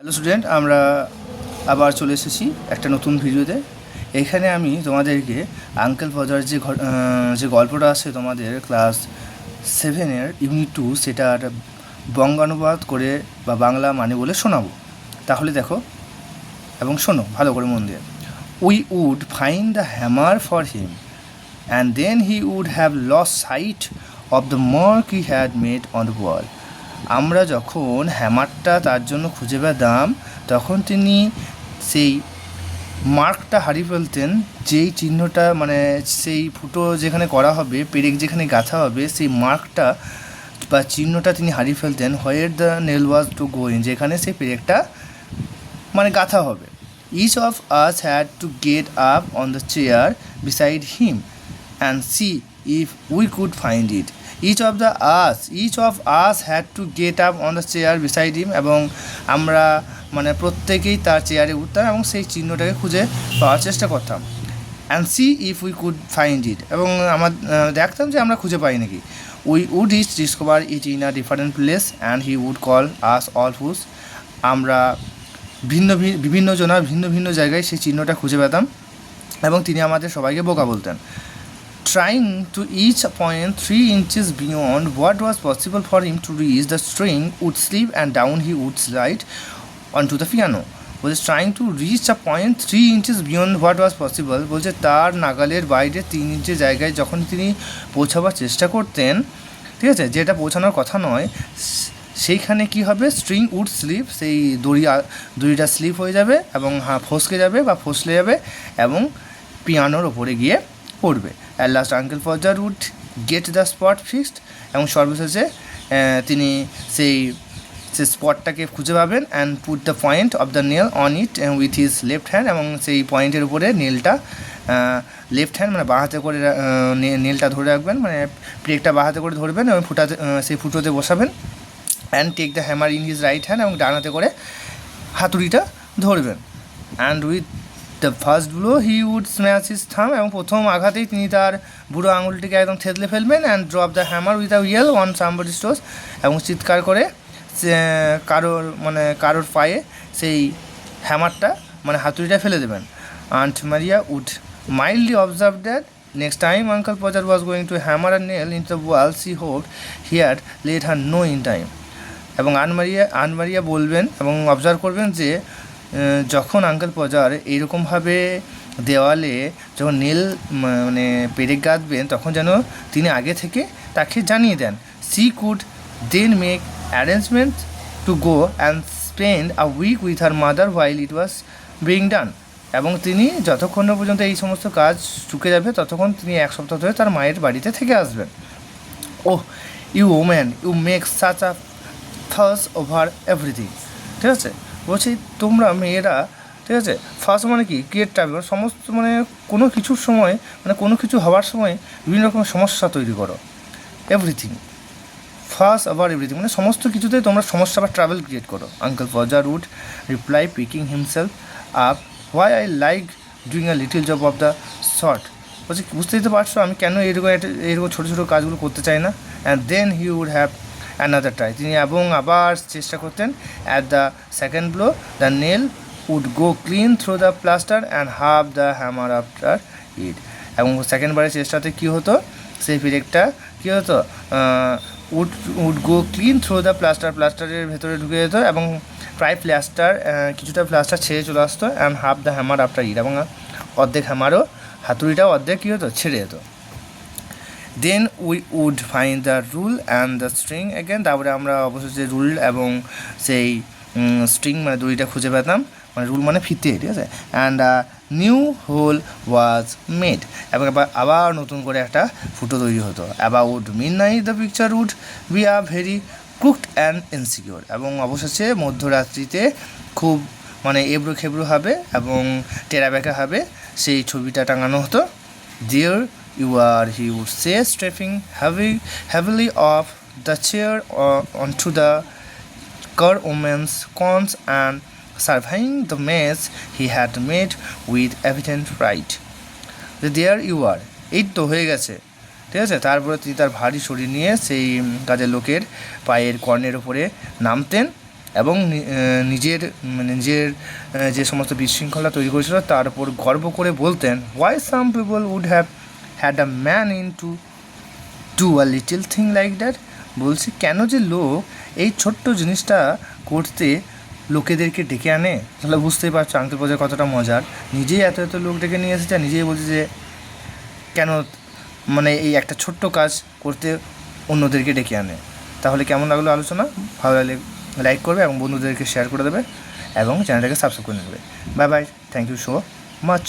Hello student, আমরা আবার চলে এসেছি একটা নতুন ভিডিওতে। এখানে আমি তোমাদেরকে আঙ্কেল ফজার যে গল্পটা আছে তোমাদের ক্লাস 7-এর ইউনিট 2 সেটার বঙ্গানুবাদ করে বা বাংলা মানে বলে শোনাবো। তাহলে দেখো এবং শোনো ভালো করে মন দিয়ে। We would find the hammer for him and then he would have lost sight of the mark he had made on the wall. আমরা যখন হ্যামারটা তার জন্য খুঁজে পেতাম তখন তিনি সেই মার্কটা হারিয়ে ফেলতেন, যেই চিহ্নটা মানে সেই ফুটো যেখানে করা হবে, পেরেক যেখানে গাঁথা হবে, সেই মার্কটা বা চিহ্নটা তিনি হারিয়ে ফেলতেন। Where the nail was to going, যেখানে সেই পেরেকটা মানে গাঁথা হবে। Each of us had to get up on the chair beside him and see if we could find it. Each of us had to get up on the chair beside him, এবং আমরা মানে প্রত্যেকেই তার চেয়ারে উঠতাম এবং সেই চিহ্নটাকে খুঁজে পাওয়ার চেষ্টা করতাম। And see if we could find it, এবং আমার দেখতাম যে আমরা খুঁজে পাই নাকি। We would each discover it in a different place and he would call us all who's. আমরা বিভিন্ন ভিন্ন জায়গায় সেই চিহ্নটা খুঁজে পেতাম এবং তিনি আমাদের সবাইকে বোকা বলতেন। Trying to each point 3 inches beyond what was possible for him to reach, the string would slip and down he would slide onto the piano. Was trying to reach a point 3 inches beyond what was possible, বলছে তার নাগালের বাইরে 3 ইঞ্চি জায়গায় যখন তিনি পৌঁছাবার চেষ্টা করতেন, ঠিক আছে, যেটা পৌঁছানোর কথা নয়, সেইখানে কি হবে, স্ট্রিং উড স্লিপ, সেই দড়িটা স্লিপ হয়ে যাবে এবং ফসকে যাবে বা ফসলে যাবে এবং পিয়ানোর ওপরে গিয়ে পড়বে। At last uncle Podger would get the spot fixed, এবং সর্বশেষে তিনি সেই স্পটটাকে খুঁজে পাবেন। And put the point of the nail on it with his left hand, এবং সেই পয়েন্টের উপরে নেলটা লেফট হ্যান্ড মানে বাঁ হাতে করে নেলটা ধরে রাখবেন, মানে প্লেকটা বাঁ হাতে করে ধরবেন এবং সেই ফুটোতে বসাবেন। And take the hammer in his right hand, এবং ডান হাতে করে হাতুড়িটা ধরবেন। And with the first blow he would smash his thumb, এবং প্রথম আঘাতেই তিনি তার বুড়ো আঙুলটিকে একদম থেতলে ফেলবেন। And drop the hammer with a yell on somebody's toes, এবং চিৎকার করে কারোর পায়ে সেই হ্যামারটা মানে হাতুড়িটা ফেলে দেবেন। Aunt Maria would mildly observe that next time uncle Podger was going to hammer a nail in the wall she hoped he had let her know in time. এবং আনমারিয়া বলবেন এবং অবজার্ভ করবেন যে যখন আঙ্কেল পজার এইরকমভাবে দেওয়ালে যখন nail মানে পেরেক গাঁথবেন তখন যেন তিনি আগে থেকে তাকে জানিয়ে দেন। She could then make arrangement to go and spend a week with her mother while it was being done, এবং তিনি যতক্ষণ পর্যন্ত এই সমস্ত কাজ চুকে যাবে ততক্ষণ তিনি 1 সপ্তাহ ধরে তার মায়ের বাড়িতে থেকে আসবেন। Oh you woman, you make such a fuss over everything, ঠিক আছে, বলছি তোমরা মেয়েরা, ঠিক আছে, ফার্স্ট মানে কি ক্রিয়েট ট্রাভেল, সমস্ত মানে কোনো কিছুর সময় মানে কোনো কিছু হওয়ার সময় বিভিন্ন রকম সমস্যা তৈরি করো। এভরিথিং ফার্স্ট ওভার এভরিথিং মানে সমস্ত কিছুতে তোমরা সমস্যা বা ট্রাভেল ক্রিয়েট করো। Uncle Podger would reply picking himself up, why I like doing a little job of the sort, বলছি বুঝতেই তো পারছো আমি কেন এরকম ছোটো ছোটো কাজগুলো করতে চাই না। And then he would have another try, তিনি এবং আবার চেষ্টা করতেন। At the second blow the nail would go clean through the plaster and half the hammer after it, এবং সেকেন্ডবারের চেষ্টাতে কী হতো, সেই পেরেকটা কী হতো, would go clean through the প্লাস্টারের ভেতরে ঢুকে যেত এবং প্রায় কিছুটা প্লাস্টার ছেড়ে চলে আসতো। And half the hammer after it, এবং অর্ধেক হ্যামারও হাতুড়িটাও অর্ধেক কী হতো ছেড়ে যেত। Then we would find the rule and the string again, তারপরে আমরা অবশ্যই রুল এবং সেই স্ট্রিং মানে দড়িটা খুঁজে পেতাম, মানে রুল মানে ফিতে, ঠিক আছে। And new hole was made, এবং আবার নতুন করে একটা ফুটো তৈরি হতো। About midnight the picture would be a very crooked and insecure, এবং অবশেষে মধ্যরাত্রিতে খুব মানে এবড়ো খেবড়ো হবে এবং টেরা বেঁকা হবে সেই ছবিটা টাঙানো হতো। দেয়ার you are, he would say, stepping heavily off the chair onto the woman's cons and surveying the mess he had made with evident pride. There you are, এই তো হয়ে গেছে, ঠিক আছে। তারপরে তিনি তার ভারী শরীর নিয়ে সেই কাজের লোকের পায়ের কর্নের ওপরে নামতেন এবং নিজের যে সমস্ত বিশৃঙ্খলা তৈরি করেছিল তার উপর গর্ব করে বলতেন, why some people would have had a man in to do a little thing like that. বলছি কেন যে লোক এই ছোট্ট জিনিসটা করতে লোকেদেরকে ডেকে আনে। তাহলে বুঝতেই পারছো আঙ্কেল পজা কতটা মজার, নিজেই এত এত লোক ডেকে নিয়ে এসেছে, নিজেই বলছে যে কেন এই একটা ছোট্ট কাজ করতে অন্যদেরকে ডেকে আনে। তাহলে কেমন লাগলো আলোচনা? ভালো লাগলে লাইক করবে এবং বন্ধুদেরকে শেয়ার করে দেবে এবং চ্যানেলটাকে সাবস্ক্রাইব করে নেবে। Bye bye, thank you so much.